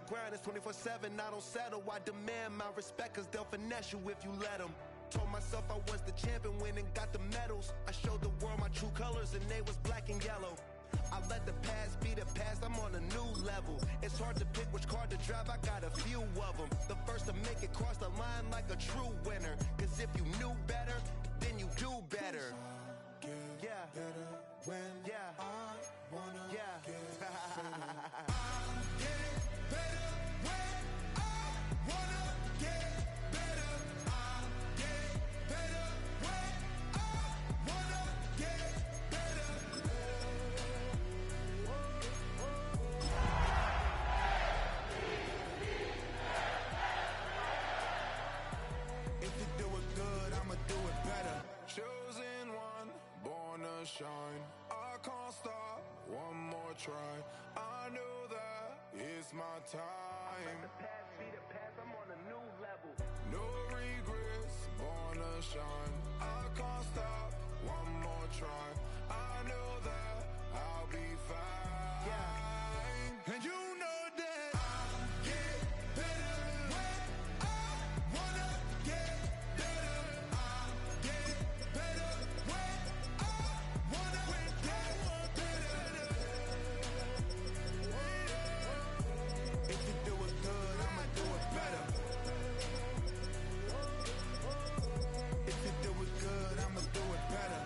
grind is 24/7, I don't settle. I demand my respect, cause they'll finesse you if you let them. Told myself I was the champion, went and got the medals. I showed the world my true colors and they was black and yellow. I let the past be the past, I'm on a new level. It's hard to pick which car to drive, I got a few of them. The first to make it cross the line like a true winner. Cause if you knew better, then you do better. Yeah, better when I wanna get better. I'm getting better when I wanna get better. I'm getting better when I wanna get better. If you do it good, I'ma do it better. Chosen one, born to shine. I can't stop, one more try. I know that it's my time. Let the past be the past, I'm on a new level. No regrets, born to shine. I can't stop, one more try. I know that I'll be fine. Yeah. And you know that I'll get better when I wanna get better. I'll get better when I wanna get better. If you do it good, I'ma do it better. If you do it good, I'ma do it better.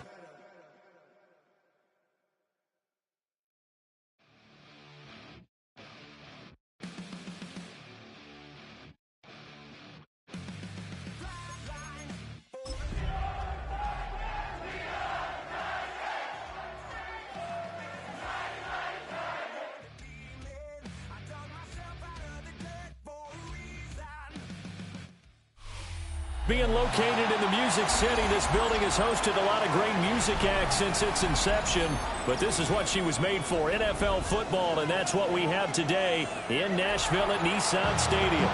Being located in the Music City, this building has hosted a lot of great music acts since its inception, but this is what she was made for, NFL football, and that's what we have today in Nashville at Nissan Stadium.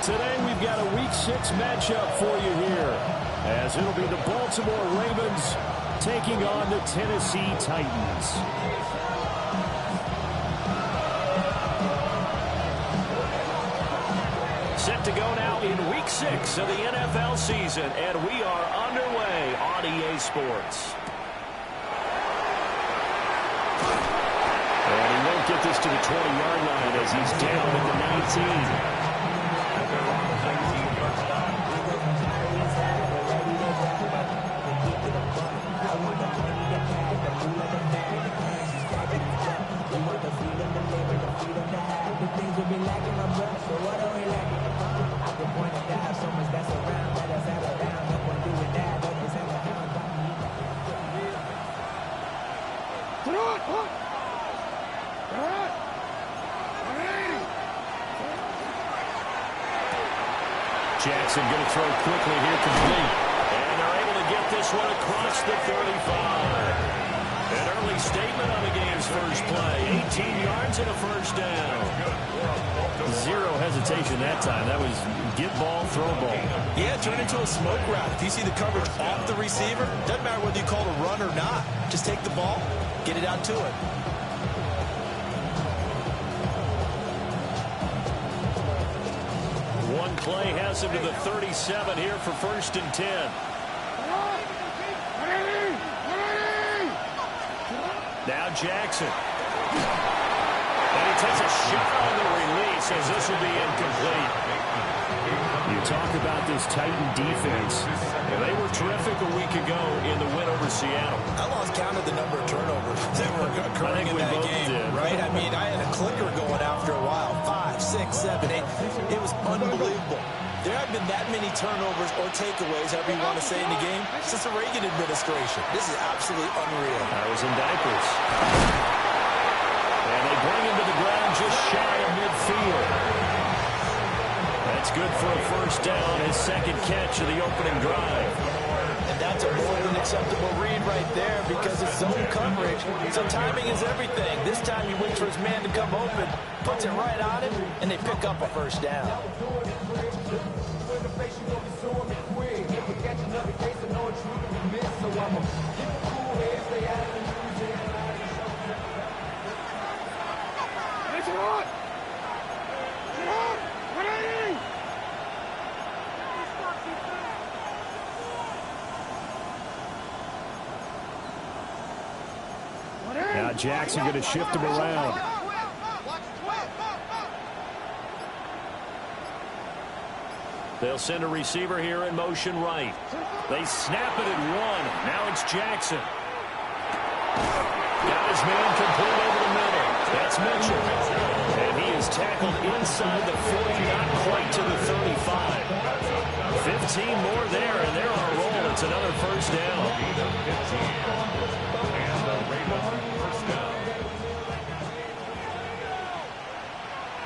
Today we've got a Week 6 matchup for you here, as it'll be the Baltimore Ravens taking on the Tennessee Titans. Set to go now in Week 6 of the NFL season, and we are underway on EA Sports. And he won't get this to the 20-yard line as he's down at the 19. Jackson going to throw quickly here, complete. And they're able to get this one across the 35. An early statement on the game's first play. 18 yards and a first down. Zero hesitation that time. That was get ball, throw ball. Yeah, turn into a smoke route. If you see the coverage off the receiver, doesn't matter whether you call it a run or not. Just take the ball, get it out to it. One play has him to the 37 here for 1st and 10. Now Jackson. And he takes a shot on the release as this will be incomplete. You talk about this Titan defense. They were terrific a week ago in the win over Seattle. I lost count of the number of turnovers that were occurring in that game, right? I mean, I had a clicker going after a while. 5, 6, 7, 8. It was unbelievable. There haven't been that many turnovers or takeaways, however you want to say, in the game since the Reagan administration. This is absolutely unreal. I was in diapers. And they bring him to the ground just shy of midfield. That's good for a first down, his second catch of the opening drive. And that's a more than acceptable read right there because it's zone coverage. So timing is everything. This time he waits for his man to come open, puts it right on him, and they pick up a first down. Now Jackson going to shift him around. They'll send a receiver here in motion right. They snap it at one. Now it's Jackson. Got his man complete over the middle. That's Mitchell. And he is tackled inside the 40, not quite to the 35. 15 more there, and they're on a roll. It's another first down. And the Ravens first down.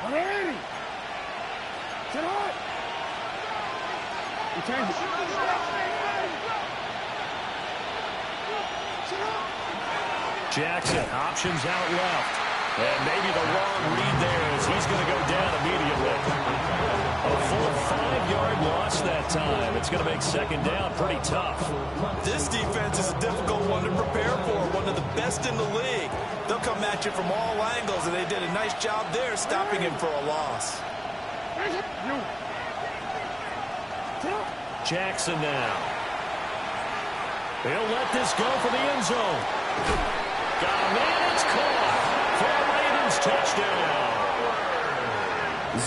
Alrighty. Sit hard. Return. Jackson, options out left. And maybe the wrong read there as he's going to go down immediately. A full 5-yard loss that time. It's going to make second down pretty tough. This defense is a difficult one to prepare for, one of the best in the league. They'll come at you from all angles, and they did a nice job there stopping him for a loss. Jackson now. He'll let this go for the end zone. Got a man, it's caught for a Ravens touchdown.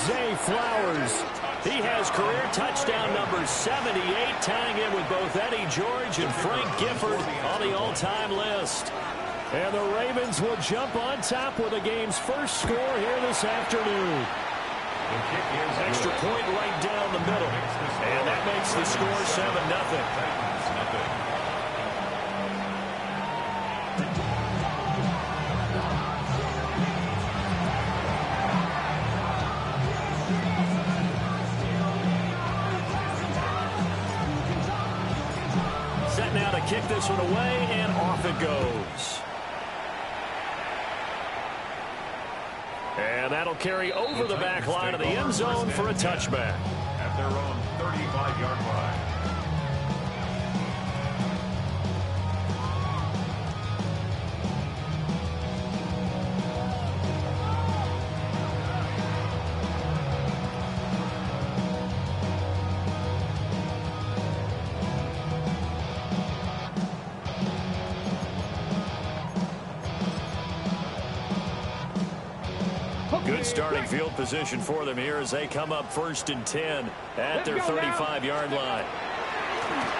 Zay Flowers, he has career touchdown number 78, tying in with both Eddie George and Frank Gifford on the all-time list. And the Ravens will jump on top with the game's first score here this afternoon. Extra point right down the middle. And that makes the score 7-0. Set now to kick this one away, and off it goes. And that'll carry over the back line of the end zone for a touchback. At their own 35-yard line. Good starting field position for them here as they come up 1st and 10 at their 35-yard line.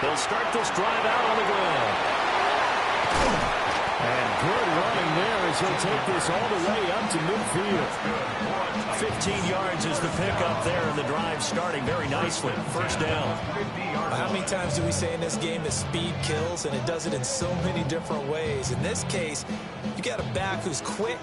They'll start this drive out on the ground. And good running there as he'll take this all the way up to midfield. 15 yards is the pickup there, and the drive starting very nicely. First down. How many times do we say in this game that speed kills, and it does it in so many different ways? In this case, you got a back who's quick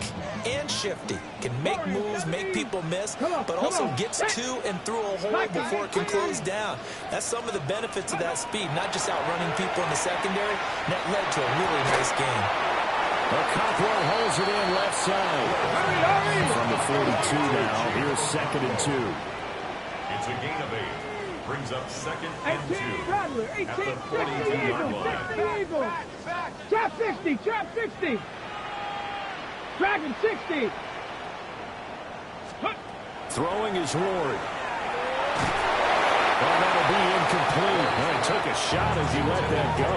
and shifty, can make moves, make people miss, but also gets to and through a hole before it can close down. That's some of the benefits of that speed, not just outrunning people in the secondary. That led to a really nice game. Cockrell holds it in left side. From the 42 now, here's 2nd and 2. It's a gain of 8. Brings up 2nd and 2 at the 42-yard line. Trap 60, trap 60. Dragon 60. Throwing is Ward. Well, that'll be incomplete. Well, he took a shot as he let that go.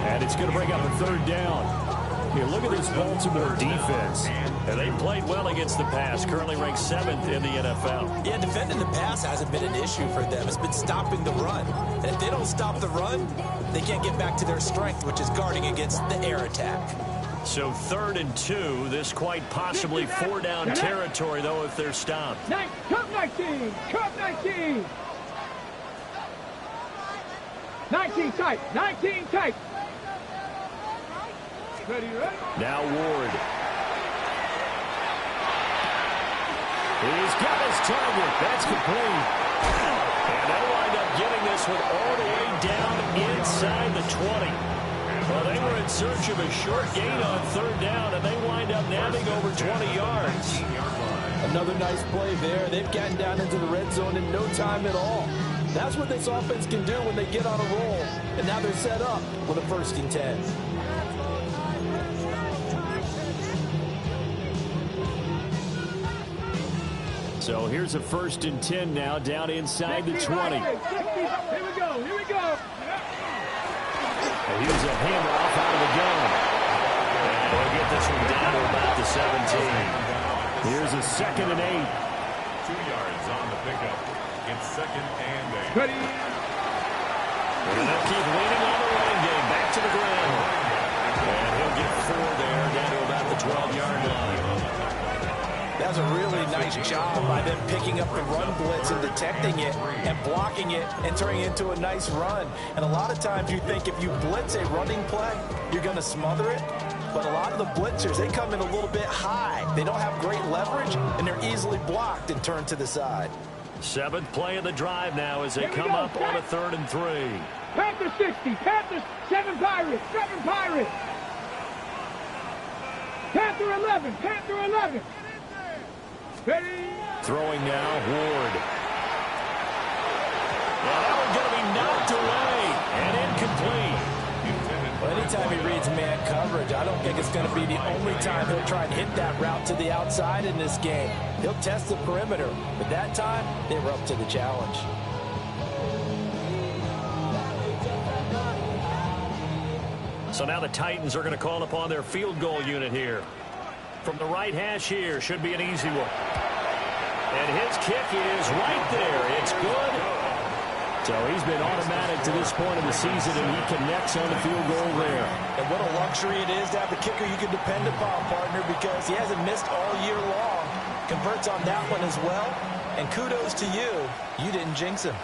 And it's going to bring up a 3rd down. Here, look at this Baltimore defense. And they played well against the pass, currently ranked 7th in the NFL. Yeah, defending the pass hasn't been an issue for them. It's been stopping the run. And if they don't stop the run, they can't get back to their strength, which is guarding against the air attack. So 3rd and 2, this quite possibly 4-down territory, though, if they're stopped. Cup 19, Cup 19. 19 tight, 19 tight. Ready? Now Ward. He's got his target. That's complete. And they'll wind up getting this one all the way down inside the 20. Well, they were in search of a short gain on 3rd down, and they wind up nabbing over 20 yards. Another nice play there. They've gotten down into the red zone in no time at all. That's what this offense can do when they get on a roll. And now they're set up with a 1st and 10. So here's a 1st and 10 now, down inside the 20. Here we go, here we go. And here's a handoff out of the gun. And they'll get this one down to about the 17. Here's a 2nd and 8. 2 yards on the pickup. It's 2nd and 8. Ready. And they'll keep leaning on the running game. Back to the ground. And he'll get 4 there, down to about the 12-yard line. That's a really nice job by them picking up the run blitz and detecting it and blocking it and turning it into a nice run. And a lot of times you think if you blitz a running play, you're going to smother it. But a lot of the blitzers, they come in a little bit high. They don't have great leverage, and they're easily blocked and turned to the side. 7th play of the drive now as they come up on a 3rd and 3. Panthers 60. Panthers 7 Pirates. 7 Pirates. Panther 11. Panther 11. Ready. Throwing now, Ward. Well, that one's going to be knocked away and incomplete. Well, anytime he reads man coverage, I don't think it's going to be the only time he'll try and hit that route to the outside in this game. He'll test the perimeter, but that time, they were up to the challenge. So now the Titans are going to call upon their field goal unit here. From the right hash here, should be an easy one. And his kick is right there. It's good. So he's been automatic to this point of the season, and he connects on the field goal there. And what a luxury it is to have a kicker you can depend upon, partner, because he hasn't missed all year long. Converts on that one as well. And kudos to you. You didn't jinx him.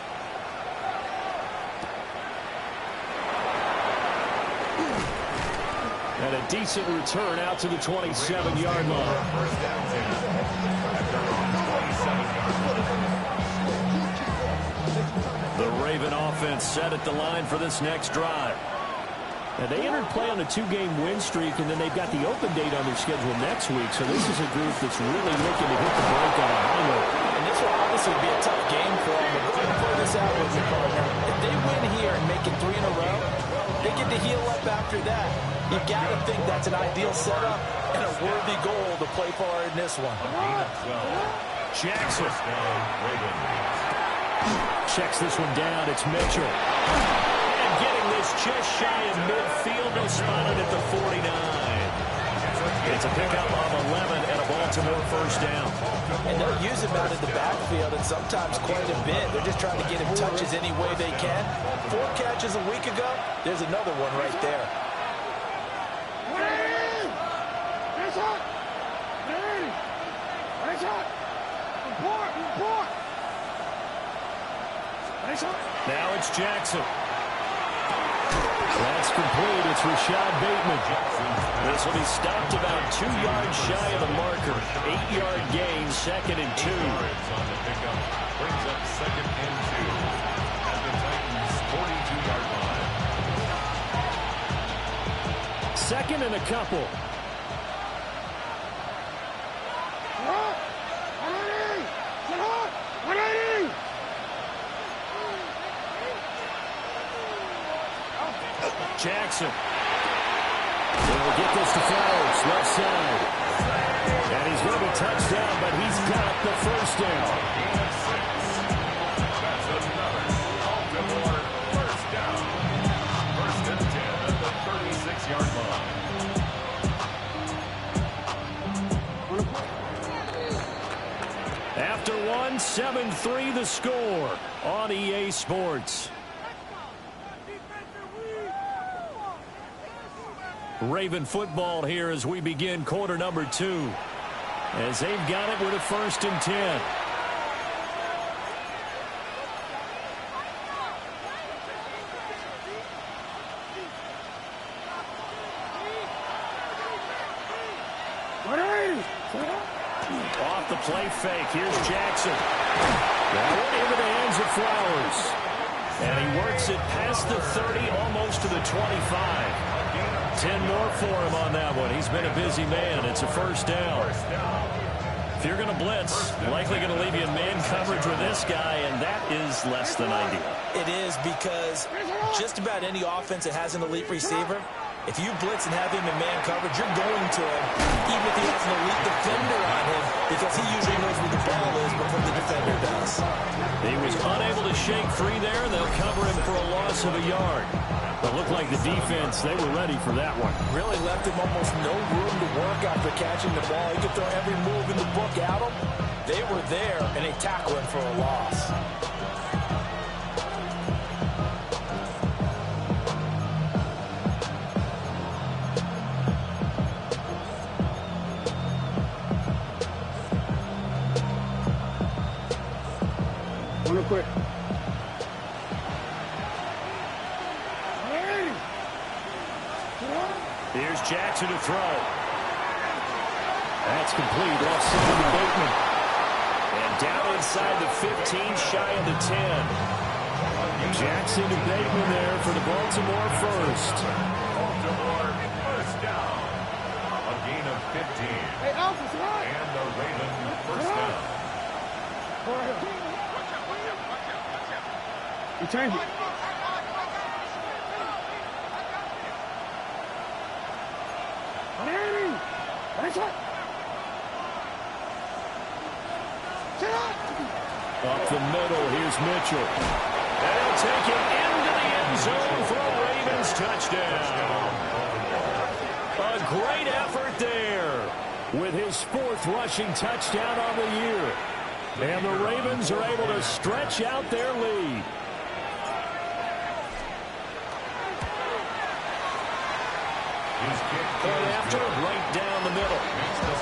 And a decent return out to the 27-yard line. The Raven offense set at the line for this next drive. And they entered play on a 2-game win streak, and then they've got the open date on their schedule next week. So this is a group that's really looking to hit the break on a high note. And this will obviously be a tough game for them. But go ahead and play this out with me, partner. If they win here and make it 3 in a row, they get to heal up after that. You've got to think that's an ideal setup and a worthy goal to play for in this one. Jackson checks this one down. It's Mitchell. And getting this just shy of midfield. They spotted at the 49. It's a pickup of 11 and a Baltimore first down. And they'll use him out in the backfield, and sometimes quite a bit. They're just trying to get him touches any way they can. 4 catches a week ago. There's another one right there. Now it's Jackson. That's complete. It's Rashad Bateman. This will be stopped about 2 yards shy of the marker. 8-yard gain, 2nd and 2. Brings up 2nd and 2 at the Titans' 42-yard line. 2nd and a couple. Jackson. Will get this to Flowers, left side. And he's going to be touched down, but he's got the first down. That's another Baltimore first down. 1st and 10 at the 36-yard line. After one, 7-3 the score on EA Sports. Raven football here as we begin quarter number 2. As they've got it with a 1st and 10. Off the play fake. Here's Jackson. That one into the hands of Flowers. And he works it past the 30, almost to the 25. 10 more for him on that one. He's been a busy man. It's a first down. If you're going to blitz, likely going to leave you in man coverage with this guy, and that is less than ideal. It is, because just about any offense that has an elite receiver, If you blitz and have him in man coverage, you're going to him, even if he has an elite defender on him, because he usually knows where the ball is before the defender does. He was unable to shake free there. They'll cover him for a loss of a yard. It looked like the defense, they were ready for that one. Really left him almost no room to work after catching the ball. He could throw every move in the book at him. They were there, and they tackle him for a loss. Real quick. Here's Jackson to throw. That's complete. Left side to Bateman. And down inside the 15, shy of the 10. Jackson to Bateman there for the Baltimore first. Baltimore first down. A gain of 15. Hey, Alpha's right. And the Ravens first down. You change it. Up the middle, here's Mitchell. And he'll take it into the end zone for a Ravens touchdown. A great effort there with his 4th rushing touchdown on the year. And the Ravens are able to stretch out their lead. Point after, right down the middle.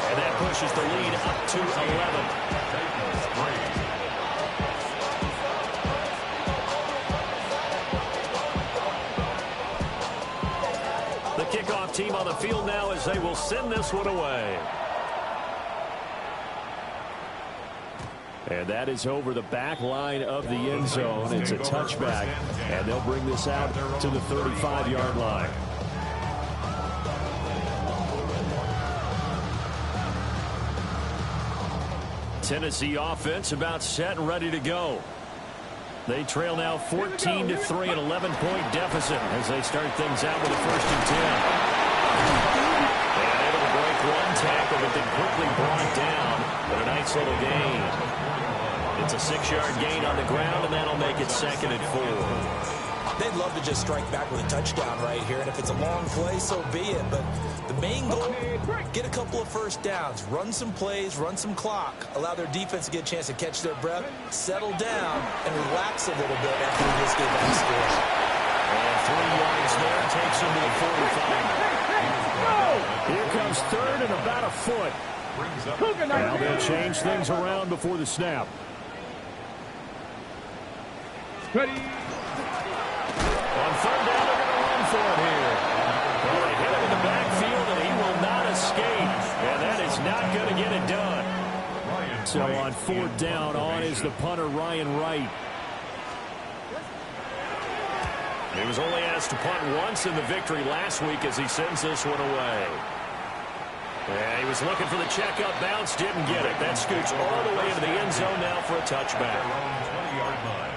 And that pushes the lead up to 11. The kickoff team on the field now as they will send this one away. And that is over the back line of the end zone. It's a touchback, and they'll bring this out to the 35-yard line. Tennessee offense about set and ready to go. They trail now 14-3, an 11-point deficit as they start things out with a 1st and 10. And able to break one tackle, but then quickly brought down. But a nice little gain. It's a 6-yard gain on the ground, and that'll make it 2nd and 4. They'd love to just strike back with a touchdown right here, and if it's a long play, so be it. But the main goal, get a couple of first downs, run some plays, run some clock, allow their defense to get a chance to catch their breath, settle down, and relax a little bit after we just gave them scores. And 3 yards there takes him to the 45. Here comes 3rd and about a foot. Now they'll change things around before the snap. Ready. On 3rd down, they're going to run for it here. Well, they hit him in the backfield, and he will not escape. And that is not going to get it done. So on 4th down, on is the punter, Ryan Wright. He was only asked to punt once in the victory last week as he sends this one away. Yeah, he was looking for the checkup bounce, didn't get it. That scoots all the way into the end zone now for a touchback. 20-yard line.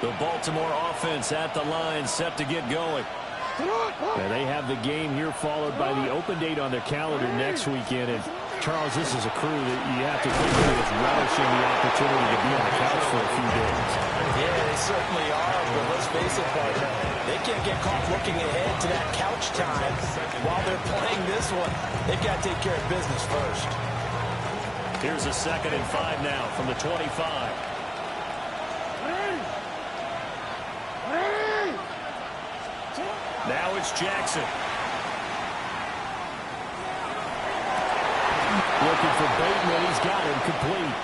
The Baltimore offense at the line, set to get going. And they have the game here followed by the open date on their calendar next weekend. And Charles, this is a crew that you have to think of as relishing the opportunity to be on the couch for a few days. Yeah, they certainly are, but let's face it, partner, they can't get caught looking ahead to that couch time while they're playing this one. They've got to take care of business first. Here's a 2nd and 5 now from the 25. Now it's Jackson. Looking for Bateman. He's got him complete.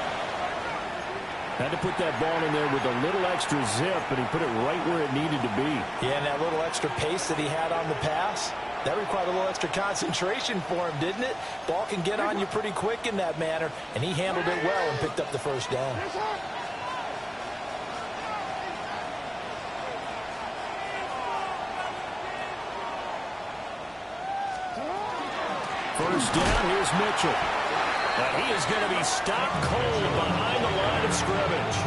Had to put that ball in there with a little extra zip, but he put it right where it needed to be. Yeah, and that little extra pace that he had on the pass, that required a little extra concentration for him, didn't it? Ball can get on you pretty quick in that manner, and he handled it well and picked up the 1st down. First down, here's Mitchell. But he is going to be stopped cold behind the line of scrimmage.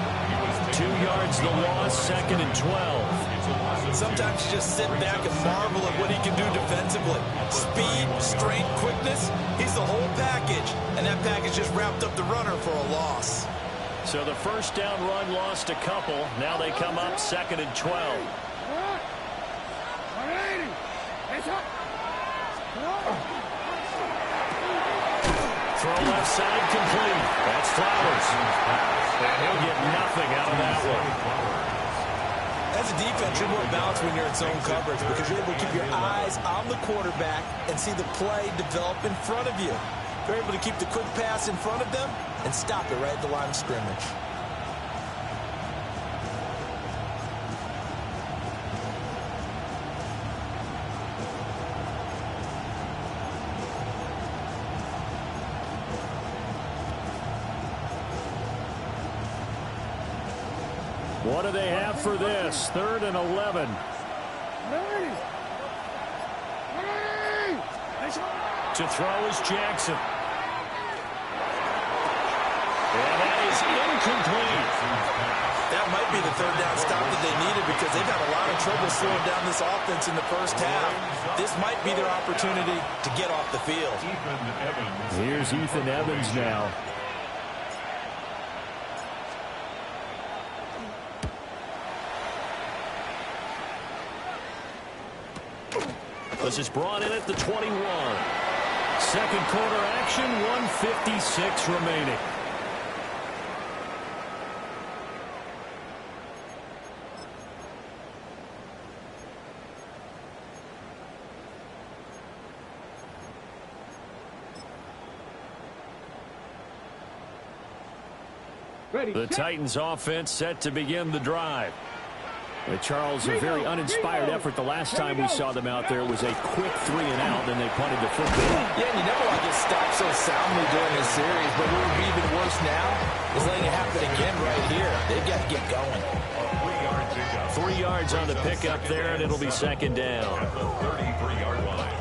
2 yards the loss, 2nd and 12. Sometimes you just sit back and marvel at what he can do defensively. Speed, strength, quickness, he's the whole package. And that package just wrapped up the runner for a loss. So the first down run lost a couple. Now they come up 2nd and 12. Throw left side complete. That's Flowers. And he'll get nothing out of that one. As a defense, you're more balanced when you're in zone coverage because you're able to keep your eyes on the quarterback and see the play develop in front of you. You're able to keep the quick pass in front of them and stop it right at the line of scrimmage. What do they have for this? 3rd and 11. To throw is Jackson. And that is incomplete. That might be the 3rd down stop that they needed because they've had a lot of trouble slowing down this offense in the first half. This might be their opportunity to get off the field. Here's Ethan Evans now. This is brought in at the 21. Second quarter action, 1:56 remaining. The Titans offense set to begin the drive. Charles, a very uninspired effort the last time we saw them out there was a quick 3 and out, then they punted the football. Yeah, and you never want to get stopped so soundly during this series, but what would be even worse now is letting it happen again right here. They've got to get going. 3 yards on the pickup there, and it'll be 2nd down. At the 33-yard line.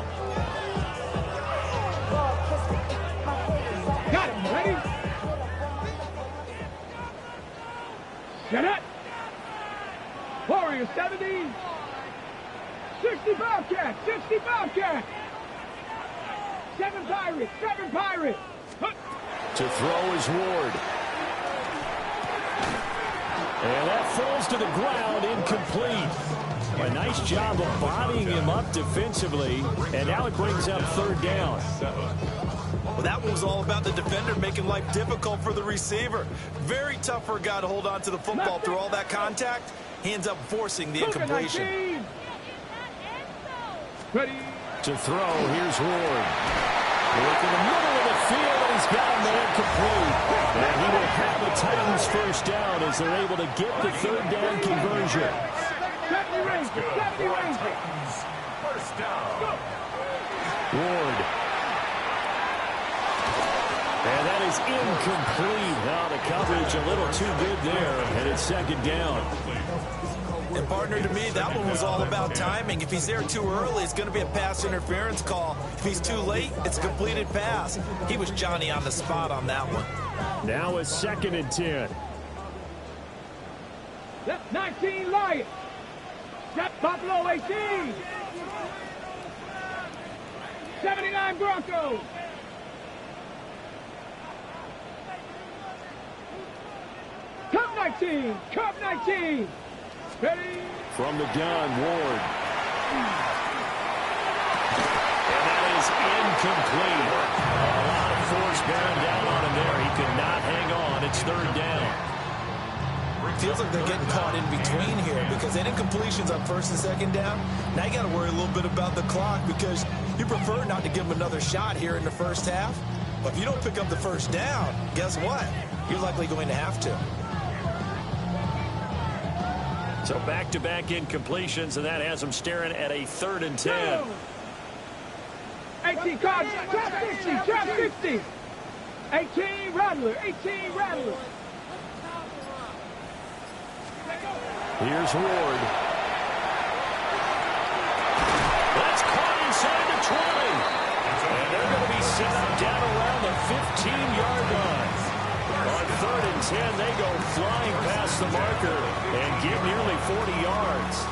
Got him, ready? Get it! Warriors 70. 60 Bobcat, 60 Bobcat. 7 Pirates, 7 Pirates. To throw is Ward. And that falls to the ground, incomplete. A nice job of bodying him up defensively, and now it brings up 3rd down. Well, that one was all about the defender making life difficult for the receiver. Very tough for a guy to hold on to the football through all that contact. He ends up forcing the incompletion. Ready. To throw, here's Ward. Look in the middle of the field, and he's got him there complete. And he will have the Titans first down as they're able to get the 3rd down conversion. 70 Rangers, 70 Rangers. First down. Ward. And that is incomplete. Now the coverage a little too good there, and it's 2nd down. And partner, to me, that one was all about timing. If he's there too early, it's going to be a pass interference call. If he's too late, it's a completed pass. He was Johnny on the spot on that one. Now it's 2nd and 10. 19 Lions. Buffalo 18. 79 Broncos. Cup 19. Cup 19. Ready. From the gun, Ward. And that is incomplete. A lot of force bearing down on him there. He could not hang on. It's 3rd down. Feels like they're getting caught in between here because they did completions on 1st and 2nd down. Now you got to worry a little bit about the clock because you prefer not to give them another shot here in the first half. But if you don't pick up the 1st down, guess what? You're likely going to have to. So back-to-back incompletions, and that has them staring at a 3rd and 10. 18 cards, trap 60, trap 60. 18 Rattler, 18 Rattler. Here's Ward. That's caught inside the 20. And they're going to be set up down around the 15-yard the marker and get nearly 40 yards.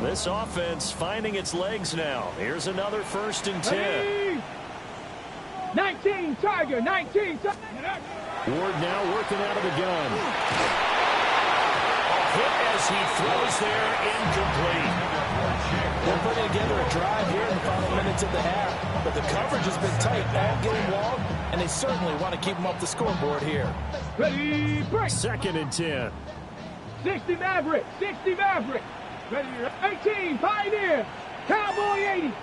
This offense finding its legs now. Here's another 1st and 10. 19, Tiger, 19. Ward now working out of the gun. A hit as he throws there, incomplete. They're putting together a drive here in the final minutes of the half, but the coverage has been tight all game long, and they certainly want to keep them off the scoreboard here. Ready, break. 2nd and 10. 60 Maverick, 60 Maverick. Ready, 18, Pioneer. Cowboy 80.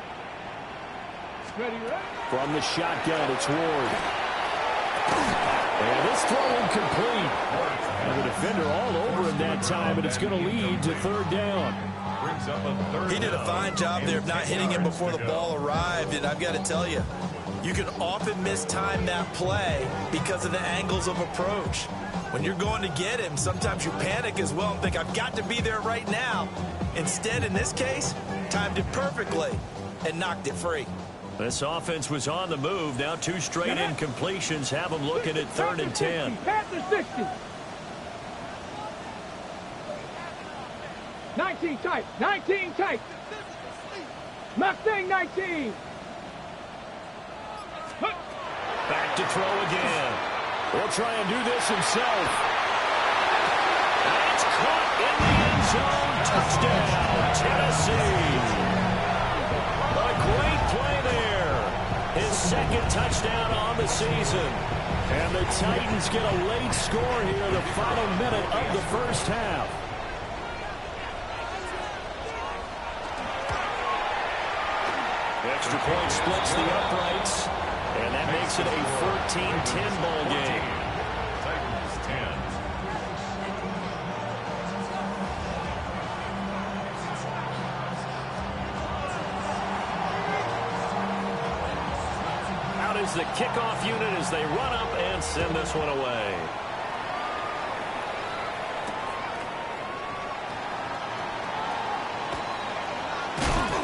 Ready, From the shotgun, it's Ward. And this throw incomplete. And the defender all over him that time, and it's going to lead to 3rd down. He did a fine job there of not hitting him before the ball arrived, and I've got to tell you, you can often mistime that play because of the angles of approach. When you're going to get him, sometimes you panic as well and think, I've got to be there right now. Instead, in this case, timed it perfectly and knocked it free. This offense was on the move. Now 2 straight incompletions have them looking at 3rd and 10. Panther 60. 19 tight. 19 tight. Mustang 19. Back to throw again. He'll try and do this himself. That's caught in the end zone. Touchdown, Tennessee. A great play there. His 2nd touchdown on the season. And the Titans get a late score here in the final minute of the 1st half. Extra point splits the uprights. And that makes it a 14-10 ball game. Titans 10. Out is the kickoff unit as they run up and send this one away.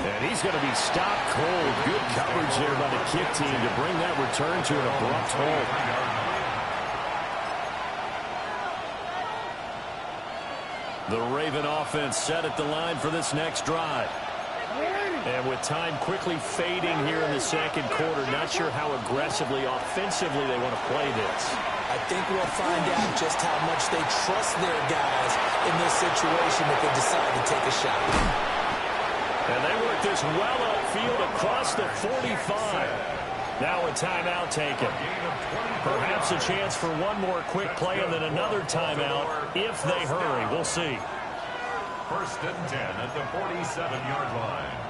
And he's going to be stopped cold. Good coverage there by the kick team to bring that return to an abrupt halt. The Raven offense set at the line for this next drive. And with time quickly fading here in the 2nd quarter, not sure how aggressively, offensively they want to play this. I think we'll find out just how much they trust their guys in this situation if they decide to take a shot. And they work this well upfield across the 45. Now a timeout taken. Perhaps a chance for one more quick play and then another timeout if they hurry. We'll see. 1st and 10 at the 47-yard line.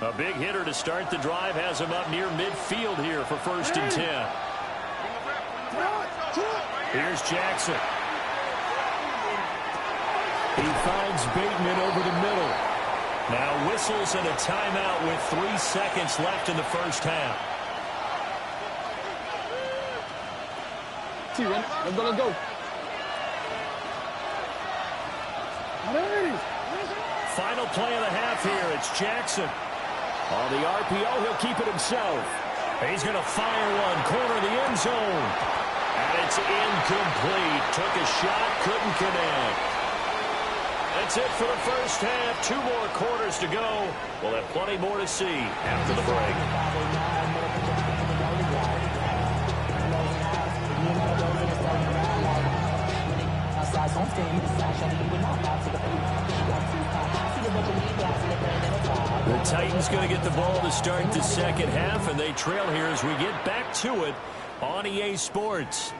A big hitter to start the drive has him up near midfield here for 1st and 10. Here's Jackson. He finds Bateman over the middle. Now whistles and a timeout with 3 seconds left in the 1st half. Let's go. Final play of the half here. It's Jackson. On the RPO, he'll keep it himself. He's going to fire one, corner of the end zone. And it's incomplete. Took a shot, couldn't connect. That's it for the 1st half. 2 more quarters to go. We'll have plenty more to see after the break. The Titans going to get the ball to start the 2nd half, and they trail here as we get back to it on EA Sports.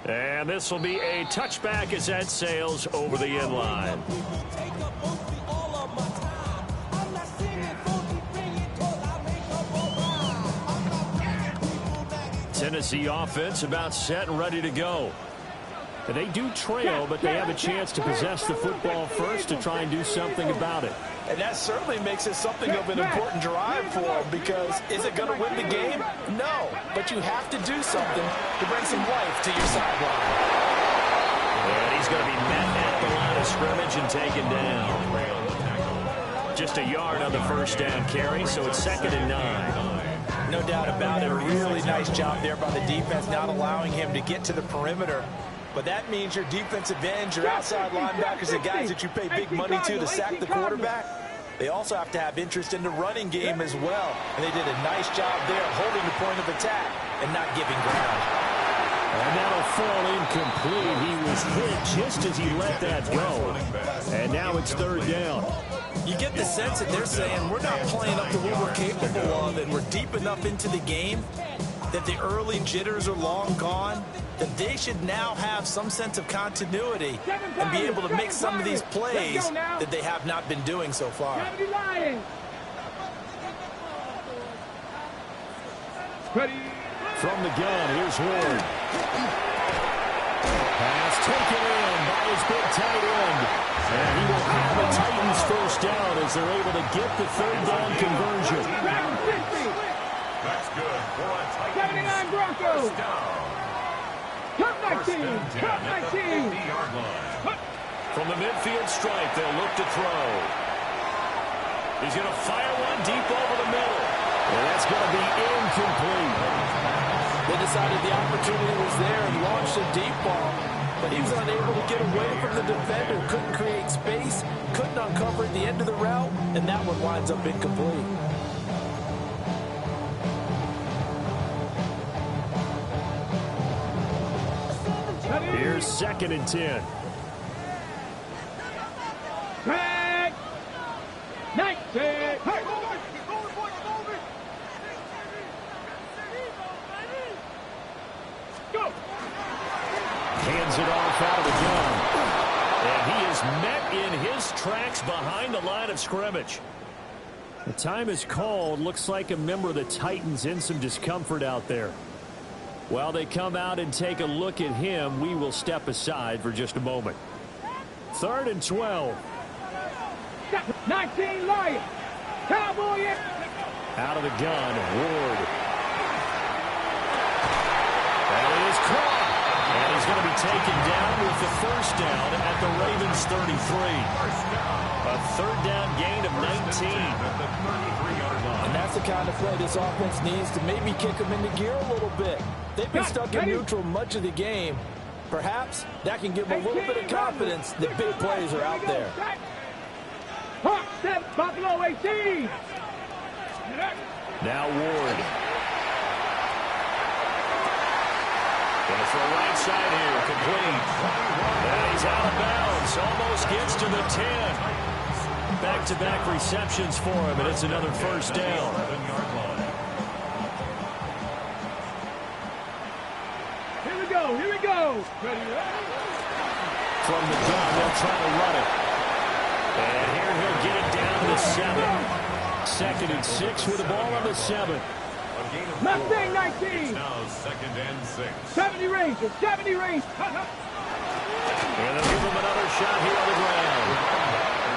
And this will be a touchback as that sails over the end line. Tennessee offense about set and ready to go. They do trail, but they have a chance to possess the football first to try and do something about it. And that certainly makes it something of an important drive for them, because is it going to win the game? No, but you have to do something to bring some life to your sideline. And he's going to be met at the line of scrimmage and taken down. Just a yard on the first down carry, so it's 2nd and 9. No doubt about it. A really nice job there by the defense, not allowing him to get to the perimeter. But that means your defensive ends, your outside linebackers, the guys that you pay big money to sack the quarterback, they also have to have interest in the running game as well. And they did a nice job there holding the point of attack and not giving ground. And that'll fall incomplete. He was hit just as he let that go. And now it's 3rd down. You get the sense that they're saying we're not playing up to what we're capable of, and we're deep enough into the game that the early jitters are long gone, that they should now have some sense of continuity and be able to make some of these plays that they have not been doing so far. From the gun, here's Ward. Pass taken in by his big tight end. And he will have the Titans first down as they're able to get the 3rd down conversion. That's good for a Titans. 79 Broncos. Top 19. Top 19. From the midfield stripe, they'll look to throw. He's going to fire one deep over the middle. And that's going to be incomplete. They decided the opportunity was there and launched a deep ball, but he was unable to get away from the defender, couldn't create space, couldn't uncover at the end of the route, and that one winds up incomplete. Here's 2nd and 10. Back. 19. Go. Hands it off out of the gun. And he is met in his tracks behind the line of scrimmage. The time is called. Looks like a member of the Titans in some discomfort out there. While they come out and take a look at him, we will step aside for just a moment. 3rd and 12. 19 Lions. Cowboy. Out of the gun, Ward. That is caught. And he's going to be taken down with the first down at the Ravens 33. A 3rd down gain of 19. And that's the kind of play this offense needs to maybe kick them into gear a little bit. They've been stuck in neutral much of the game. Perhaps that can give them a little bit of confidence that big plays are out there. Hawk step, Buffalo 18. Now Ward. Going to throw right side here, complete. And he's out of bounds, almost gets to the 10. Back-to-back receptions for him, and it's another first down. Here we go, here we go. From the gun, they'll try to run it. And here he'll get it down to the 7. 2nd and 6 with the ball on the 7. Mustang 19. Now 2nd and 6. 70 Rangers, 70 Rangers. And they'll give him another shot here on the ground.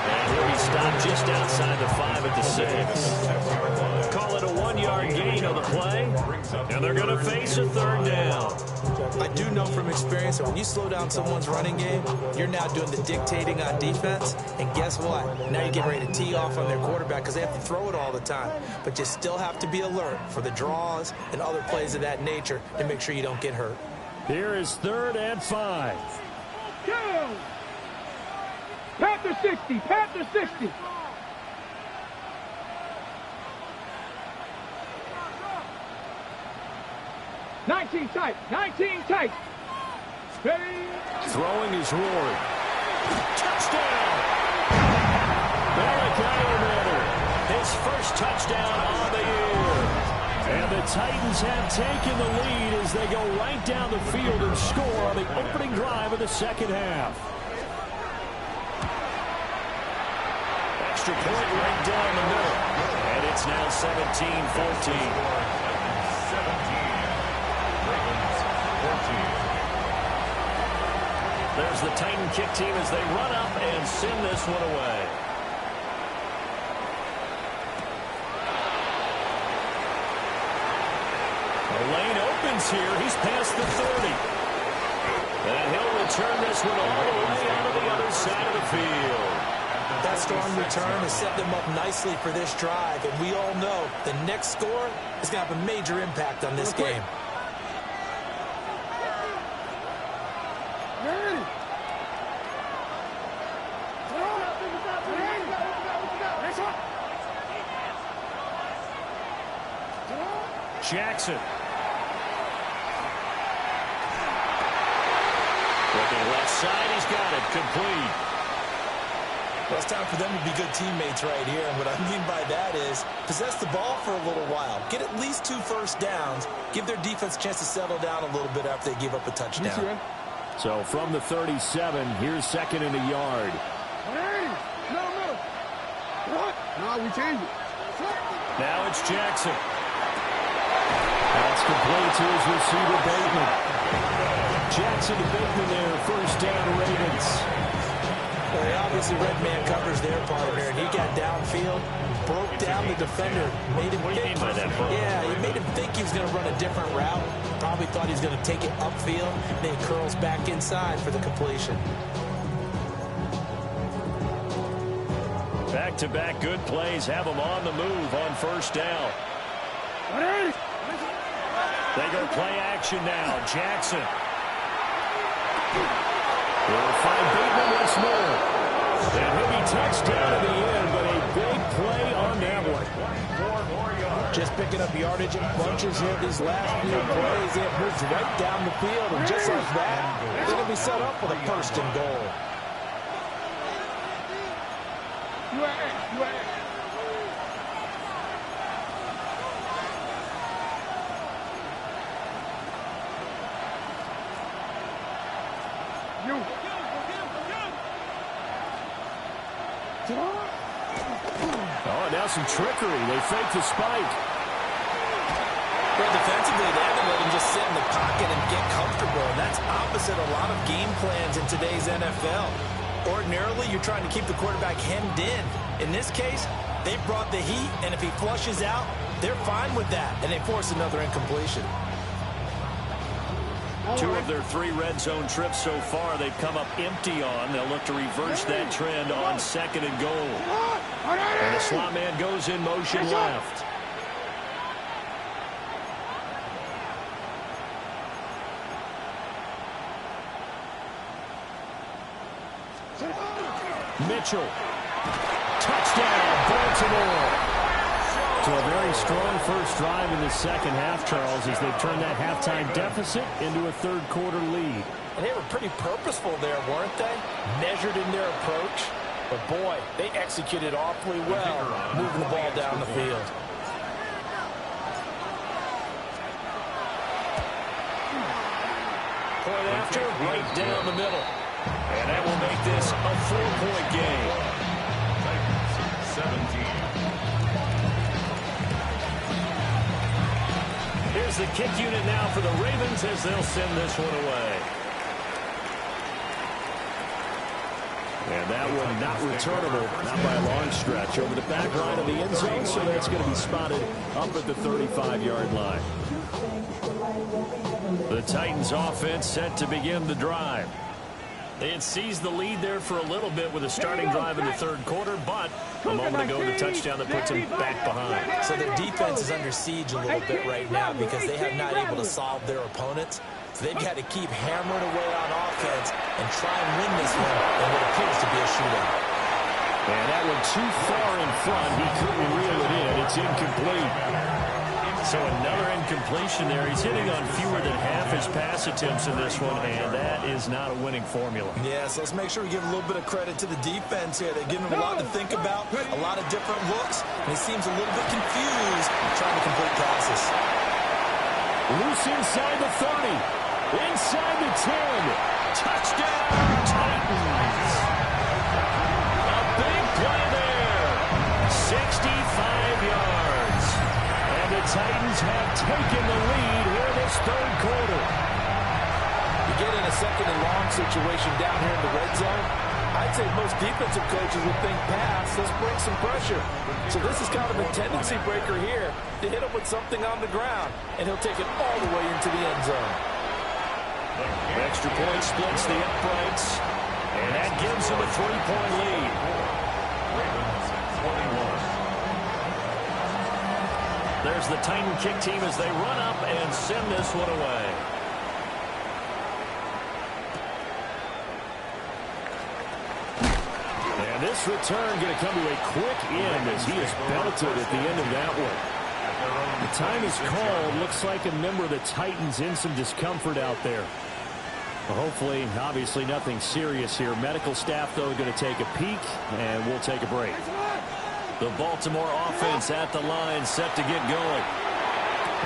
And he'll be stopped just outside the 5 at the 6. Call it a 1-yard gain on the play. And they're going to face a 3rd down. I do know from experience that when you slow down someone's running game, you're now doing the dictating on defense. And guess what? Now you get ready to tee off on their quarterback because they have to throw it all the time. But you still have to be alert for the draws and other plays of that nature to make sure you don't get hurt. Here is 3rd and 5. Go. Panther 60, Panther 60. Nineteen tight, 19 tight. Ready. Throwing is Ward. Touchdown! Derek Alexander, his first touchdown on the year. And the Titans have taken the lead as they go right down the field and score on the opening drive of the 2nd half. Extra point right down the middle. And it's now 17-14. 17. Ravens 14. the Titan kick team as they run up and send this one away. The lane opens here. He's past the 30. And he'll return this one all the way out to the other side of the field. That strong return has set them up nicely for this drive, and we all know the next score is going to have a major impact on this game. Jackson. Looking left side, he's got it. Complete. Well, it's time for them to be good teammates right here, and what I mean by that is possess the ball for a little while, get at least 2 first downs, give their defense a chance to settle down a little bit after they give up a touchdown. So from the 37, here's second and a yard. No, we change it. Now it's Jackson. That's complete to his receiver, Bateman. Jackson to Bateman there, first down, Ravens. Well, he obviously red man covers their partner, and he got downfield, broke down the defender, made him think. Yeah, he made him think he was going to run a different route. Probably thought he was going to take it upfield, then he curls back inside for the completion. Back-to-back good plays have them on the move on first down. They go play action now. Jackson. They'll find Bateman once more. And he'll be touchdown in the end, but a big play on that one. Just picking up yardage in bunches here these last few plays. It moves right down the field, and just like that, they're going to be set up for the first and goal. Oh, now some trickery. They fake the spike. Well, defensively, they have to let him just sit in the pocket and get comfortable. And that's opposite a lot of game plans in today's NFL. Ordinarily, you're trying to keep the quarterback hemmed in. In this case, they brought the heat, and if he flushes out, they're fine with that, and they force another incompletion. 2 of their 3 red zone trips so far they've come up empty on. They'll look to reverse that trend on second and goal. And the slot man goes in motion left. Mitchell. Touchdown, Baltimore. So a very strong first drive in the second half, Charles, as they've turned that halftime deficit into a third-quarter lead. And they were pretty purposeful there, weren't they? Measured in their approach. But, boy, they executed awfully well, moving the ball down the field. Point after, right down the middle. And that will make this a 4-point game. 17. Here's the kick unit now for the Ravens as they'll send this one away. And that one not returnable, not by a long stretch, over the back line of the end zone, so that's going to be spotted up at the 35-yard line. The Titans offense set to begin the drive. They had seized the lead there for a little bit with a starting drive in the third quarter, but a moment ago the touchdown that puts them back behind. So their defense is under siege a little bit right now because they have not able to solve their opponents. So they've got to keep hammering away on offense and try and win this one in what appears to be a shootout. And that one too far in front. He couldn't reel it in. It's incomplete. So another incompletion there. He's hitting on fewer than half his pass attempts in this one, and that is not a winning formula. Yeah, so let's make sure we give a little bit of credit to the defense here. They're giving him a lot to think about, a lot of different looks, and he seems a little bit confused trying to complete passes. Loose inside the 30, inside the 10. Touchdown, Titans. A big play there. 65 yards. The Titans have taken the lead here this third quarter. You get in a second and long situation down here in the red zone, I'd say most defensive coaches would think pass, let's bring some pressure. So this is kind of a tendency breaker here to hit him with something on the ground, and he'll take it all the way into the end zone. Extra point splits the uprights, and that gives him a 3-point lead. Ravens 21. There's the Titan kick team as they run up and send this one away. And this return going to come to a quick end as he is belted at the end of that one. The time is called. Looks like a member of the Titans in some discomfort out there. Well, hopefully, obviously nothing serious here. Medical staff, though, going to take a peek, and we'll take a break. The Baltimore offense at the line, set to get going.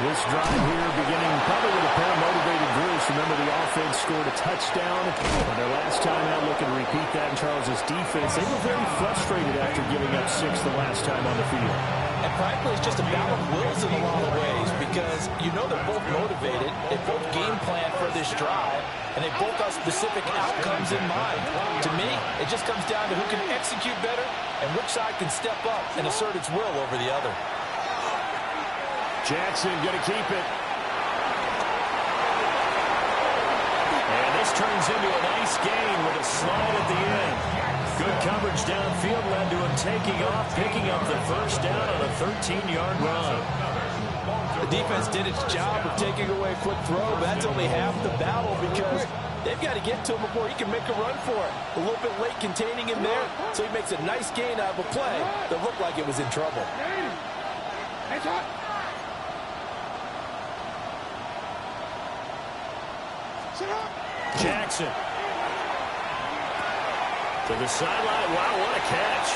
This drive here beginning probably with a pair of motivated Bruce. Remember, the offense scored a touchdown on their last time out, looking to repeat that in Charles's defense. They were very frustrated after giving up 6 the last time on the field. And frankly, it's just a battle of wills in a lot of ways because you know they're both motivated. They both game plan for this drive, and they both have specific outcomes in mind. To me, it just comes down to who can execute better and which side can step up and assert its will over the other. Jackson going to keep it. And this turns into a nice gain with a slide at the end. Good coverage downfield led to him taking off, picking up the first down on a 13-yard run. The defense did its job of taking away a quick throw, but that's only half the battle because they've got to get to him before he can make a run for it. A little bit late containing him there, so he makes a nice gain out of a play that looked like it was in trouble. Jackson. To the sideline. Wow, what a catch.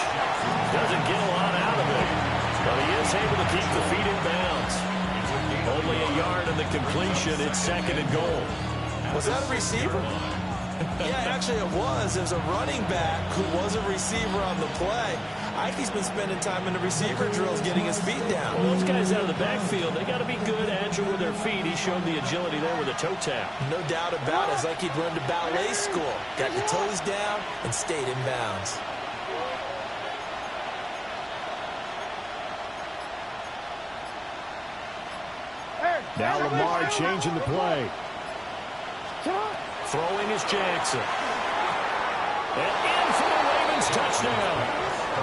Doesn't get a lot out of it, but he is able to keep the feet in bounds. Only a yard in the completion. It's 2nd and goal. Was that a receiver? Yeah, actually it was. It was a running back who was a receiver on the play. Ikey's been spending time in the receiver drills getting his feet down. Well, those guys out of the backfield, they got to be good, agile with their feet. He showed the agility there with a toe tap. No doubt about it. It's like he'd run to ballet school. Got the toes down and stayed in bounds. Now Lamar changing the play. Throwing is Jackson. And in for the Ravens touchdown. A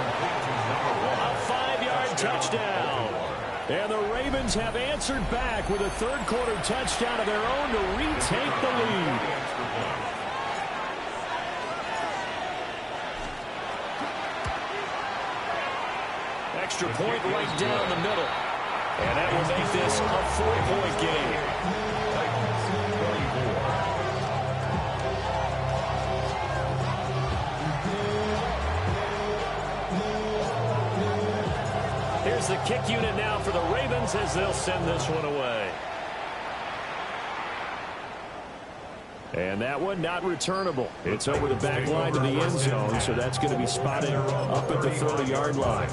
5-yard touchdown. And the Ravens have answered back with a third-quarter touchdown of their own to retake the lead. Extra point right down the middle. And that will make this a 4-point game. Here's the kick unit now for the Ravens as they'll send this one away. And that one not returnable. It's over the back line to the end zone, so that's going to be spotted up at the 30-yard line.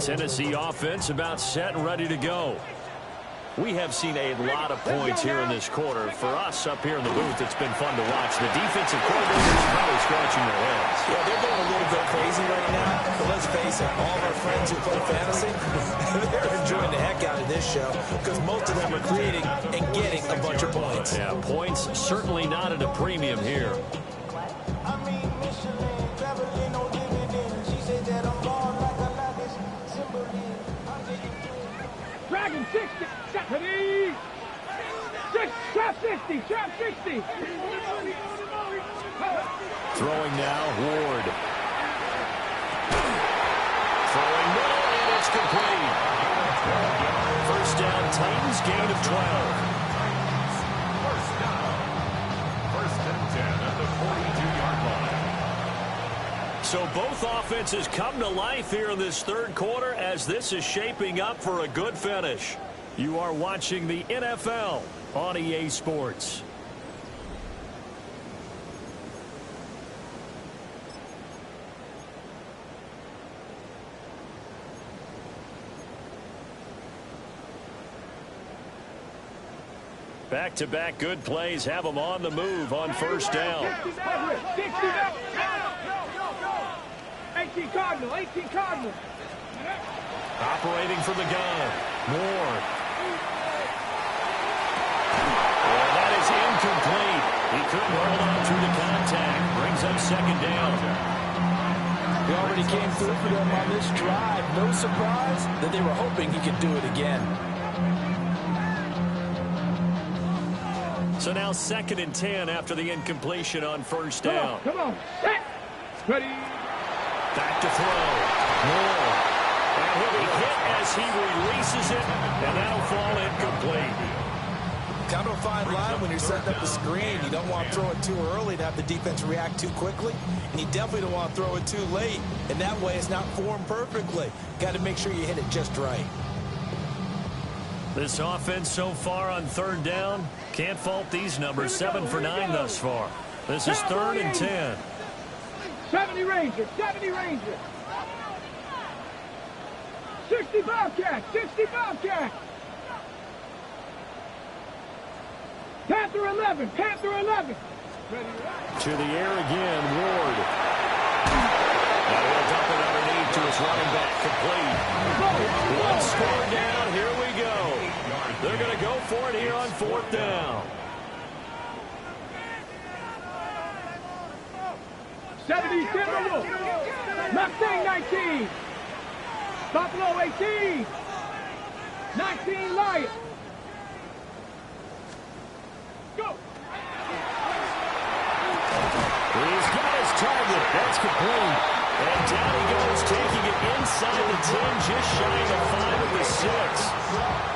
Tennessee offense about set and ready to go. We have seen a lot of points here in this quarter. For us up here in the booth, it's been fun to watch. The defensive coordinators probably scratching their heads. Yeah, they're going a little bit crazy right now. But let's face it, all of our friends who play fantasy, they're enjoying the heck out of this show because most of them are creating and getting a bunch of points. Yeah, points certainly not at a premium here. Dragon 60. Trap 60. Trap 60. Throwing now, Ward. Throwing middle, and it's complete. First down, Titans, gain of 12. First down. 1st and 10 at the 42-yard line. So both offenses come to life here in this third quarter as this is shaping up for a good finish. You are watching the NFL on EA Sports. Back-to-back good plays have them on the move on first down. 18 Cardinal, 18 Cardinal. Operating from the gun. Ward. And that is incomplete. He couldn't hold on through the contact. Brings up second down. He already came through for them on this drive. No surprise that they were hoping he could do it again. So now 2nd and 10 after the incompletion on first down. Come on. Set. Ready. Back to throw. Moore. And he'll be hit as he releases it, and that'll fall incomplete. Kind of a fine line when you're setting up the screen. You don't want to throw it too early to have the defense react too quickly, and you definitely don't want to throw it too late, and that way it's not formed perfectly. Got to make sure you hit it just right. This offense so far on 3rd down, can't fault these numbers. 7 for 9 thus far. This is 3rd and 10. 70 Rangers, 70 Rangers. 60 Bobcats, 60 Bobcats. Panther 11, Panther 11. To the air again, Ward. Now he'll dump it underneath to his running back, complete. One score down, here we go. They're going to go for it here on 4th down. 70 Timberwolves. Mustang 19. Buffalo 18. 19 Lions. Go. He's got his target. That's complete. And down he goes, taking it inside the 10, just shy of the 5 of the 6.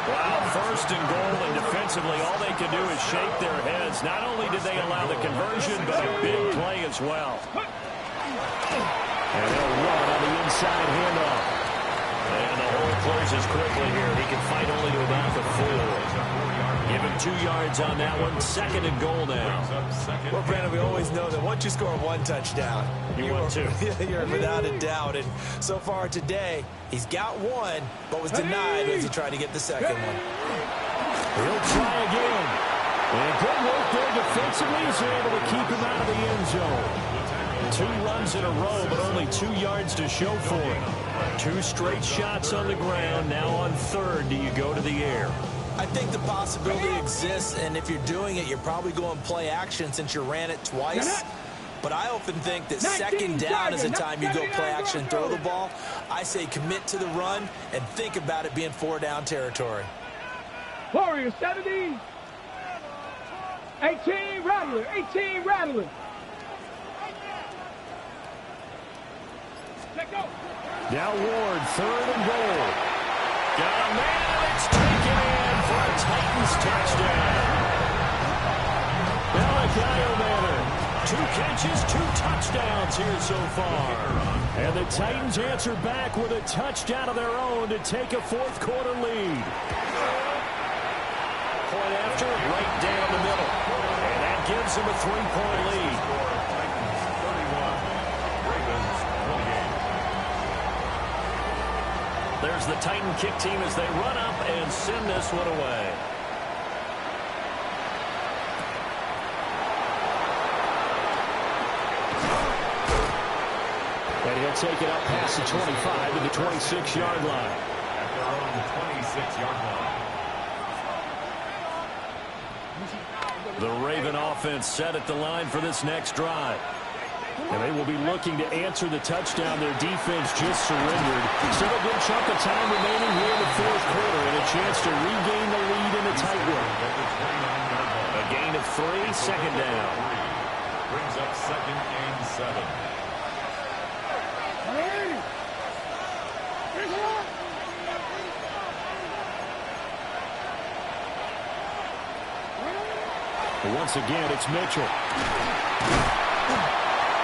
Wow, 1st and goal, and defensively all they can do is shake their heads. Not only did they allow the conversion, but a big play as well. And they'll run on the inside handoff. And the hole closes quickly here. He can fight only to about the 4. Give him 2 yards on that one. 2nd and goal now. Well, Brandon, we always know that once you score 1 touchdown, you want 2. You're without a doubt. And so far today, he's got 1, but was denied as he tried to get the 2nd one. He'll try again. And good work there defensively. He's able to keep him out of the end zone. 2 runs in a row, but only 2 yards to show for it. 2 straight shots on the ground. Now on 3rd, do you go to the air? I think the possibility exists, and if you're doing it, you're probably going play action since you ran it twice. But I often think that 2nd down is the time you go play action and throw the ball. I say commit to the run and think about it being 4 down territory. Warriors 70. 18 Rattler, 18 Rattler. Now Ward, 3rd and goal. Got a man, it's taken in for a Titans touchdown. Malachi Manor, 2 catches, 2 touchdowns here so far. And the Titans answer back with a touchdown of their own to take a 4th quarter lead. Point after, right down the middle. And that gives them a 3-point lead. There's the Titan kick team as they run up and send this one away. And he'll take it up past the 25 to the 26-yard line. At their own 26-yard line. The Raven offense set at the line for this next drive. And they will be looking to answer the touchdown their defense just surrendered. Still a good chunk of time remaining here in the 4th quarter and a chance to regain the lead in a tight one. A gain of 3, 2nd down. Brings up 2nd and 7. Once again, it's Mitchell.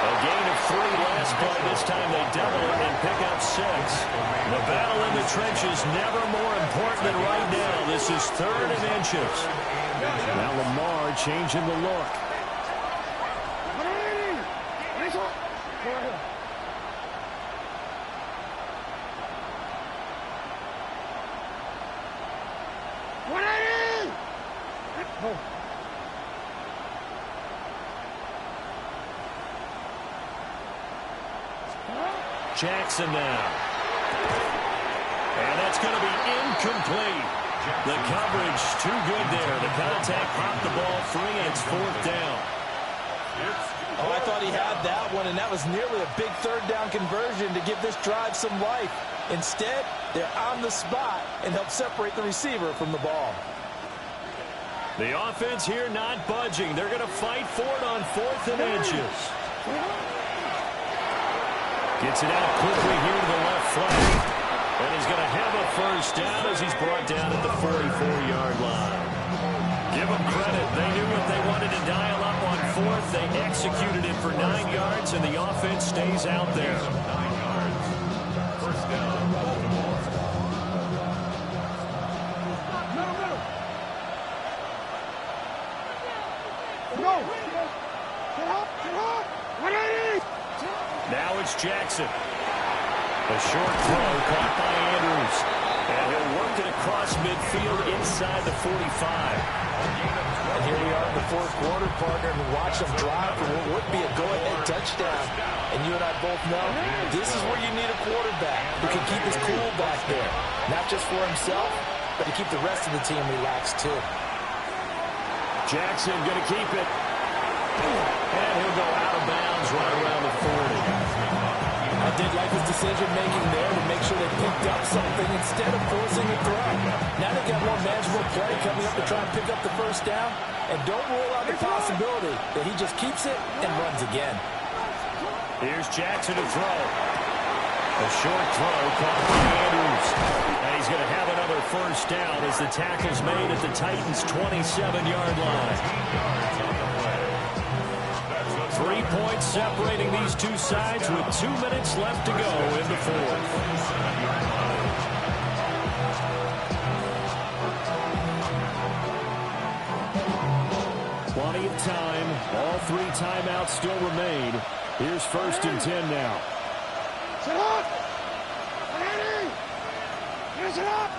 A gain of 3 last play. This time they double it and pick up 6. The battle in the trenches never more important than right now. This is 3rd and inches. Now Lamar changing the look. Oh. Jackson now. And that's going to be incomplete. The coverage too good there. The contact popped the ball free, and it's fourth down. Oh, I thought he had that one, and that was nearly a big third down conversion to give this drive some life. Instead, they're on the spot and help separate the receiver from the ball. The offense here not budging. They're going to fight for it on 4th and inches. Gets it out quickly here to the left flank. And he's going to have a first down as he's brought down at the 44-yard line. Give them credit. They knew what they wanted to dial up on 4th. They executed it for 9 yards, and the offense stays out there. 9 yards. First down, Baltimore. Now it's Jackson. A short throw caught by Andrews. And he'll work it across midfield inside the 45. And here we are in the fourth quarter, partner, and watch them drive for what would be a go-ahead touchdown. And you and I both know this is where you need a quarterback who can keep his cool back there. Not just for himself, but to keep the rest of the team relaxed too. Jackson going to keep it. And he'll go out of bounds right around the 40. I did like his decision-making there to make sure they picked up something instead of forcing a throw. Now they've got more manageable play coming up to try and pick up the first down. And don't rule out the possibility that he just keeps it and runs again. Here's Jackson to throw. A short throw caught by Andrews. And he's going to have another first down as the tackle's made at the Titans' 27-yard line. 3 points separating these two sides with 2 minutes left to go in the fourth. Plenty of time. All 3 timeouts still remain. Here's 1st and 10 now. Sit up! Ready! Sit up!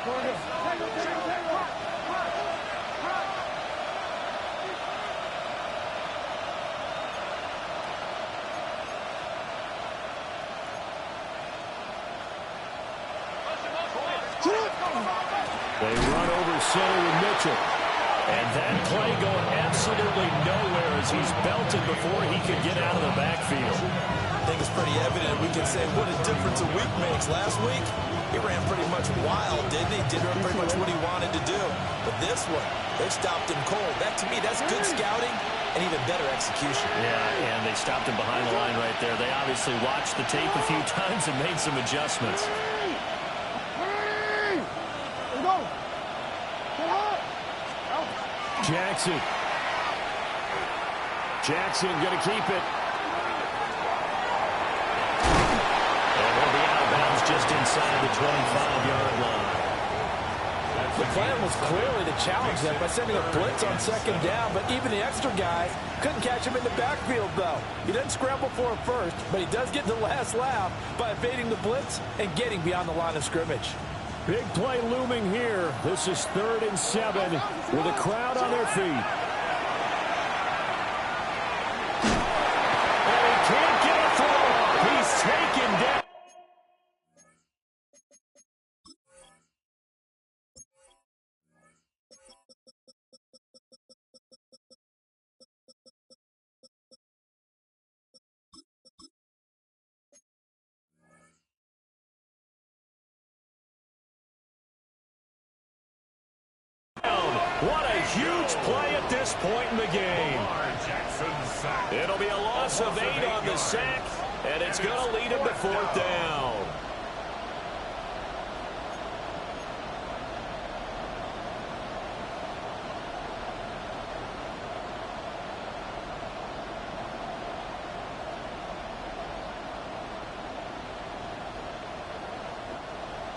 They run over center with Mitchell. And that play going absolutely nowhere as he's belted before he could get out of the backfield. I think it's pretty evident. We can say what a difference a week makes. Last week, he ran pretty much wild, didn't he? Did pretty much what he wanted to do. But this one, they stopped him cold. That, to me, that's good scouting and even better execution. Yeah, and they stopped him behind the line right there. They obviously watched the tape a few times and made some adjustments. Jackson going to keep it. And he'll be out of bounds just inside the 25-yard line. The plan was clearly to challenge them by sending a blitz on 2nd down, but even the extra guy couldn't catch him in the backfield, though. He doesn't scramble for him first, but he does get the last laugh by evading the blitz and getting beyond the line of scrimmage. Big play looming here. This is 3rd and 7 with a crowd on their feet. And he can't get a throw. He's taken down. What a huge play at this point in the game. It'll be a loss of 8 on the sack, and it's going to lead him to 4th down.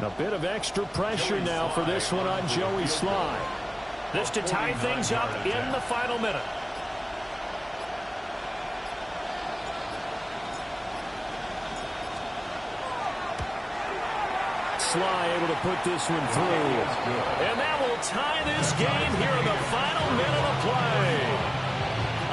A bit of extra pressure now for this one on Joey Sly. This to tie things up in the final minute. Sly able to put this one through. And that will tie this game here in the final minute of play.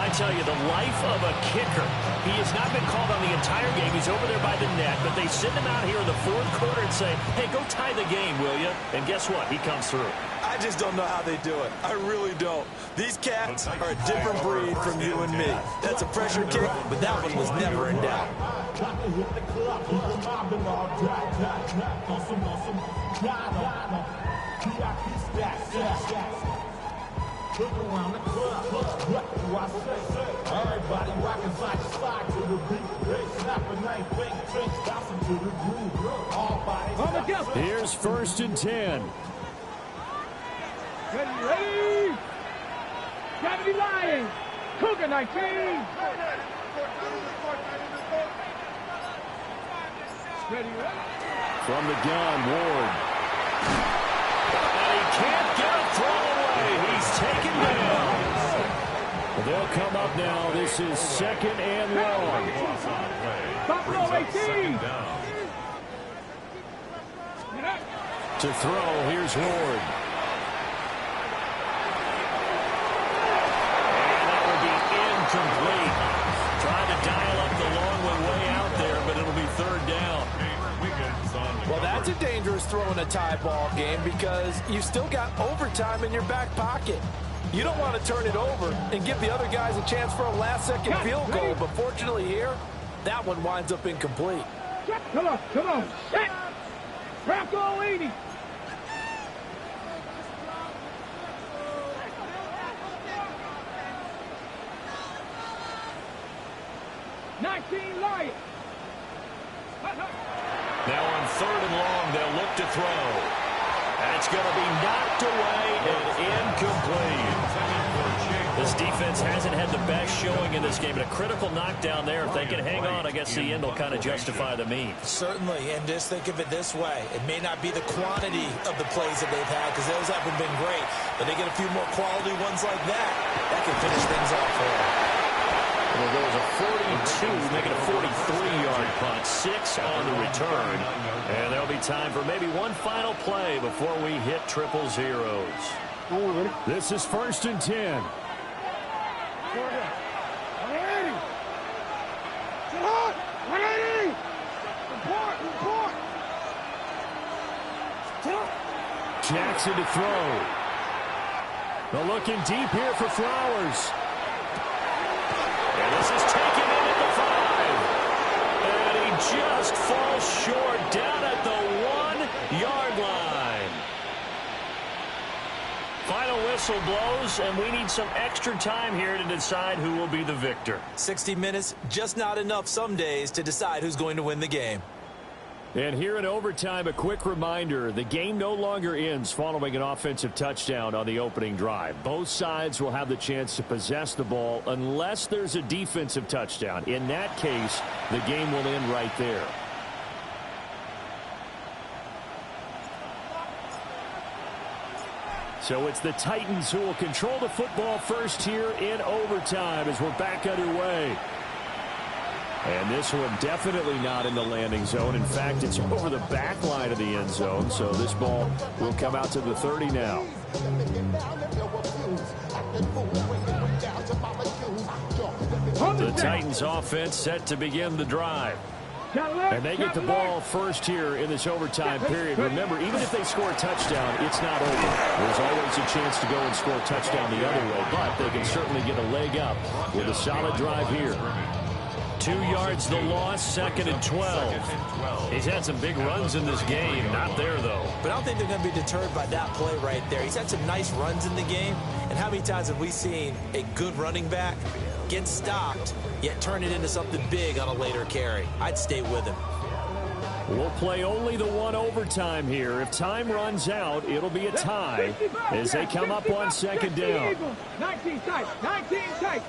I tell you, the life of a kicker. He has not been called on the entire game. He's over there by the net, but they send him out here in the fourth quarter and say, hey, go tie the game, will you? And guess what? He comes through. I just don't know how they do it. I really don't. These cats are a different breed from you and me. That's a pressure kick, but that one was never in doubt. Here's 1st and 10. Ready? Gotta be lying. Cougar 19. Ready? From the gun, Ward. And he can't get a throw away. He's taken down. They'll come up now. This is 2nd and long. Buffalo 18. To throw, here's Ward. Complete. Trying to dial up the long one way out there, but it'll be 3rd down. Well, that's a dangerous throw in a tie ball game because you still got overtime in your back pocket. You don't want to turn it over and give the other guys a chance for a last-second field goal, but fortunately here, that one winds up incomplete. Come on, set. Rocco 80. Now on 3rd and long, they'll look to throw. And it's going to be knocked away and incomplete. This defense hasn't had the best showing in this game, but a critical knockdown there. If they can hang on, I guess the end will kind of justify the means. Certainly, and just think of it this way. It may not be the quantity of the plays that they've had, because those haven't been great, but they get a few more quality ones like that. That can finish things off for them. Well, there was a 42, making a 43-yard punt, 6 on the return. And there'll be time for maybe one final play before we hit triple zeros. This is 1st and 10. Jackson to throw. They're looking deep here for Flowers. And this is taken in at the 5. And he just falls short down at the 1-yard line. Final whistle blows, and we need some extra time here to decide who will be the victor. 60 minutes, just not enough some days to decide who's going to win the game. And here in overtime, a quick reminder, the game no longer ends following an offensive touchdown on the opening drive. Both sides will have the chance to possess the ball unless there's a defensive touchdown. In that case, the game will end right there. So it's the Titans who will control the football first here in overtime as we're back underway. And this one definitely not in the landing zone. In fact, it's over the back line of the end zone. So this ball will come out to the 30 now. The Titans offense set to begin the drive. And they get the ball first here in this overtime period. Remember, even if they score a touchdown, it's not over. There's always a chance to go and score a touchdown the other way. But they can certainly get a leg up with a solid drive here. 2 yards the loss, 2nd and 12. He's had some big runs in this game. Not there, though. But I don't think they're going to be deterred by that play right there. He's had some nice runs in the game. And how many times have we seen a good running back get stopped, yet turn it into something big on a later carry? I'd stay with him. We'll play only the one overtime here. If time runs out, it'll be a tie as they come up on 2nd down. 19 tight, 19 tight.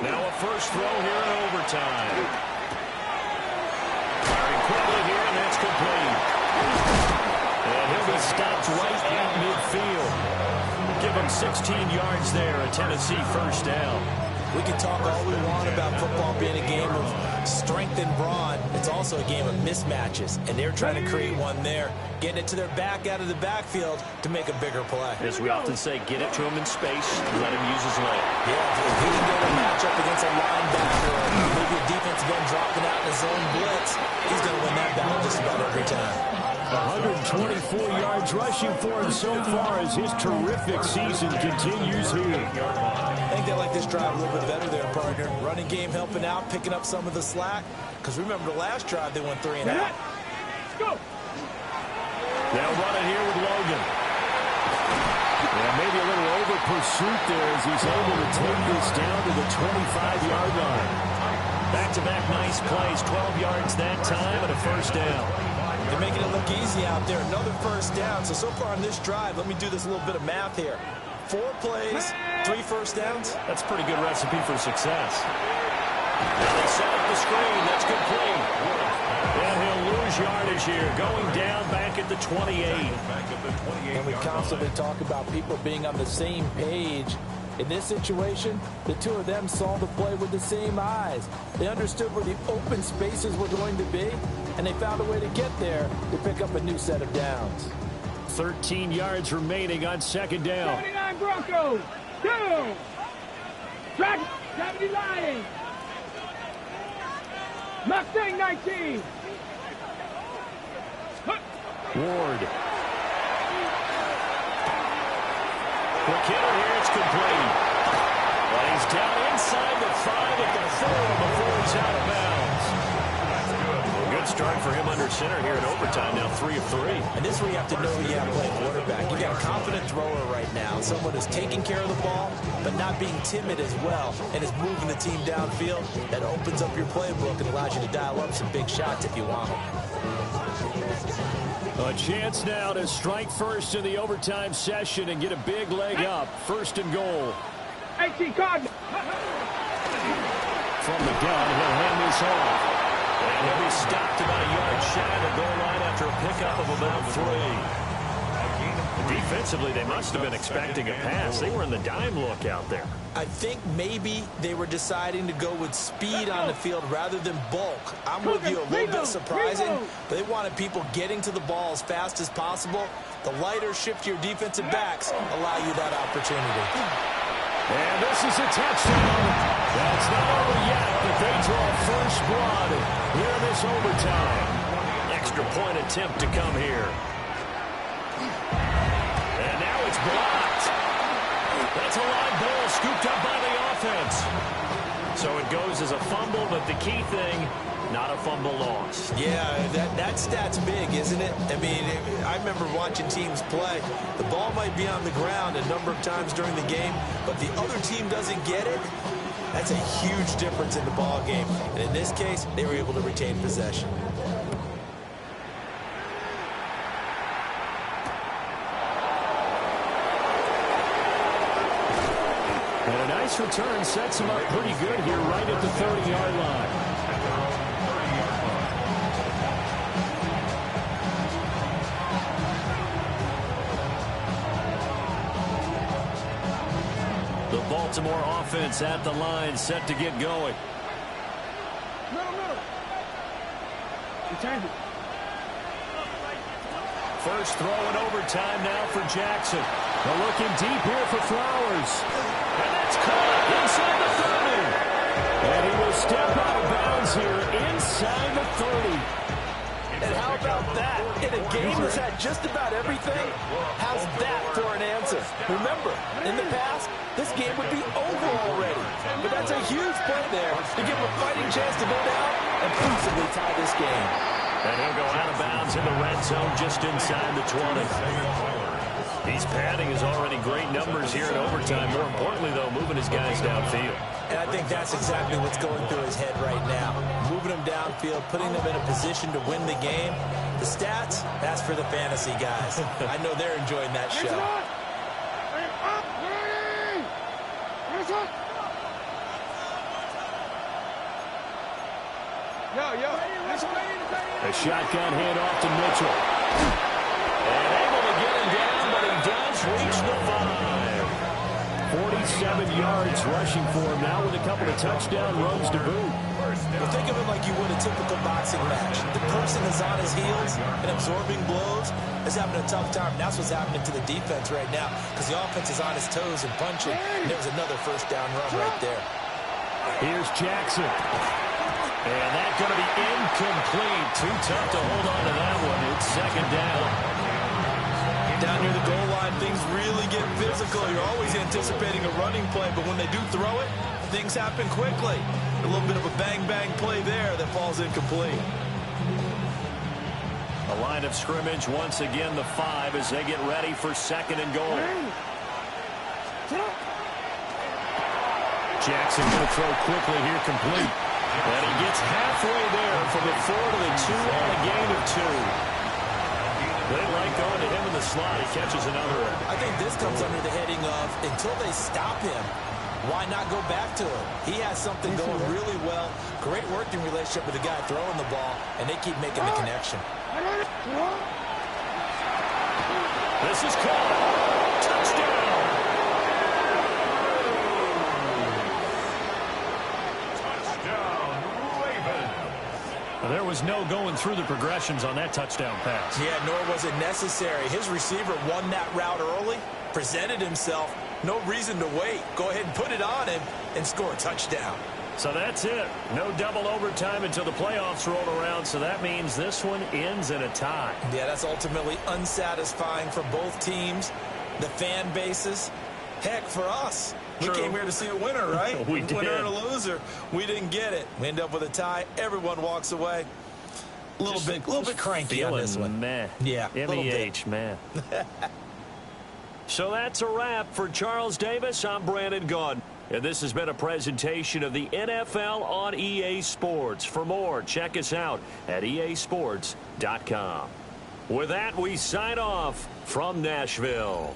Now a first throw here in overtime. Very quickly here, and that's complete. And he'll be stopped right at midfield. Give him 16 yards there, a Tennessee first down. We can talk all we want about football being a game of strength and brawn. It's also a game of mismatches, and they're trying to create one there, getting it to their back out of the backfield to make a bigger play. As we often say, get it to him in space, let him use his leg. Yeah, if he can get him dropping out in his own blitz, he's going to win that battle just about every time. 124 yards rushing for him so far as his terrific season continues here. I think they like this drive a little bit better there, partner. Running game helping out, picking up some of the slack. Because remember the last drive, they went 3 and out. Let's go. They'll run it here with Logan. Yeah, maybe a little over pursuit there as he's able to take this down to the 25-yard line. Back-to-back nice plays, 12 yards that time and a first down. They're making it look easy out there. Another first down. So far on this drive, let me do this little bit of math here. 4 plays, 3 first downs. That's a pretty good recipe for success. Now they set up the screen. That's complete. And he'll lose yardage here. Going down back at the 28. And we constantly talk about people being on the same page. In this situation, the two of them saw the play with the same eyes. They understood where the open spaces were going to be, and they found a way to get there to pick up a new set of downs. 13 yards remaining on second down. 79 Broncos. 2. Track 70 Lions. Mustang 19. Ward. Quick hitter here. It's complete. Well, he's down inside the 5 at the 4 before he's out of bounds. Good start for him under center here in overtime. Now 3 of 3. And this is where you have to know who you have playing quarterback. You got a confident thrower right now. Someone who's taking care of the ball, but not being timid as well, and is moving the team downfield. That opens up your playbook and allows you to dial up some big shots if you want them. A chance now to strike first in the overtime session and get a big leg up. First and goal. 18 Cardinals. From the gun, he'll hand this off. And he'll be stopped about a yard shy of the goal line after a pickup of about 3. Defensively, they must have been expecting a pass. They were in the dime look out there. I think maybe they were deciding to go with speed on the field rather than bulk. I'm with you, a little bit surprising. But they wanted people getting to the ball as fast as possible. The lighter, shiftier defensive backs allow you that opportunity. And this is a touchdown. That's not over yet, but they draw first blood here in this overtime. Extra point attempt to come here. And now it's blocked. That's a line ball scooped up by the offense. So it goes as a fumble, but the key thing, not a fumble loss. Yeah, that stat's big, isn't it? I mean, I remember watching teams play. The ball might be on the ground a number of times during the game, but the other team doesn't get it. That's a huge difference in the ball game. And in this case, they were able to retain possession. And a nice return sets him up pretty good here right at the 30-yard line. The Baltimore offense at the line, set to get going. Middle. Return it. First throw in overtime now for Jackson. They're looking deep here for Flowers. And that's caught inside the 30. And he will step out of bounds here inside the 30. And how about that? In a game that's had just about everything, how's that for an answer? Remember, in the past, this game would be over already. But that's a huge play there to give him a fighting chance to go down and possibly tie this game. And he'll go out of bounds in the red zone just inside the 20. He's padding his already great numbers here in overtime. More importantly, though, moving his guys downfield. And I think that's exactly what's going through his head right now. Moving them downfield, putting them in a position to win the game. The stats, that's for the fantasy guys. I know they're enjoying that show. A shotgun handoff to Mitchell. And able to get him down, but he does reach the 5. 47 yards rushing for him now with a couple of touchdown runs to boot. Well, think of it like you would a typical boxing match. The person is on his heels and absorbing blows is having a tough time. That's what's happening to the defense right now because the offense is on his toes and punching. And there was another first down run right there. Here's Jackson. And that's going to be incomplete. Too tough to hold on to that one. It's second down. Down near the goal line, things really get physical. You're always anticipating a running play, but when they do throw it, things happen quickly. A little bit of a bang-bang play there that falls incomplete. The line of scrimmage, once again, the 5 as they get ready for second and goal. Jackson going to throw quickly here, complete. And he gets halfway there from the 4 to the 2 on a gain of 2. They like going to him in the slot. He catches another one. I think this comes under the heading of, until they stop him, why not go back to him? He has something going really well. Great working relationship with the guy throwing the ball, and they keep making the connection. This is caught. Touchdown. There was no going through the progressions on that touchdown pass. Yeah, nor was it necessary. His receiver won that route early, presented himself. No reason to wait. Go ahead and put it on him and score a touchdown. So that's it. No double overtime until the playoffs roll around, so that means this one ends in a tie. Yeah, that's ultimately unsatisfying for both teams, the fan bases. Heck, for us. We came here to see a winner, right? We did. Winner and a loser. We didn't get it. We end up with a tie. Everyone walks away. A little bit cranky on this one. Meh. Yeah, M-E-H, man. So that's a wrap for Charles Davis. I'm Brandon Gaudin. And this has been a presentation of the NFL on EA Sports. For more, check us out at easports.com. With that, we sign off from Nashville.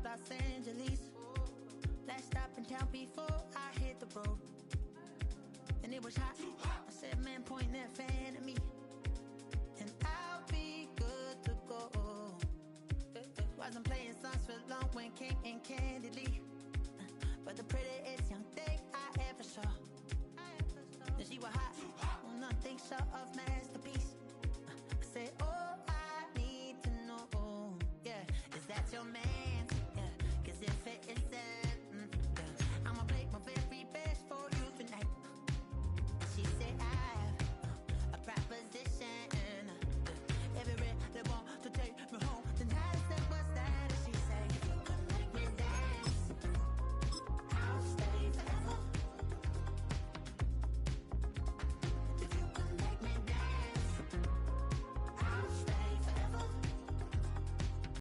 Los Angeles. Last stop in town before I hit the road. And it was hot. I said, man, point that fan at me. And I'll be good to go. Wasn't playing songs for long when came in candidly. But the prettiest young thing I ever saw. And she was hot. Well, nothing short of masterpiece. I said, oh, I need to know. Yeah, is that your man?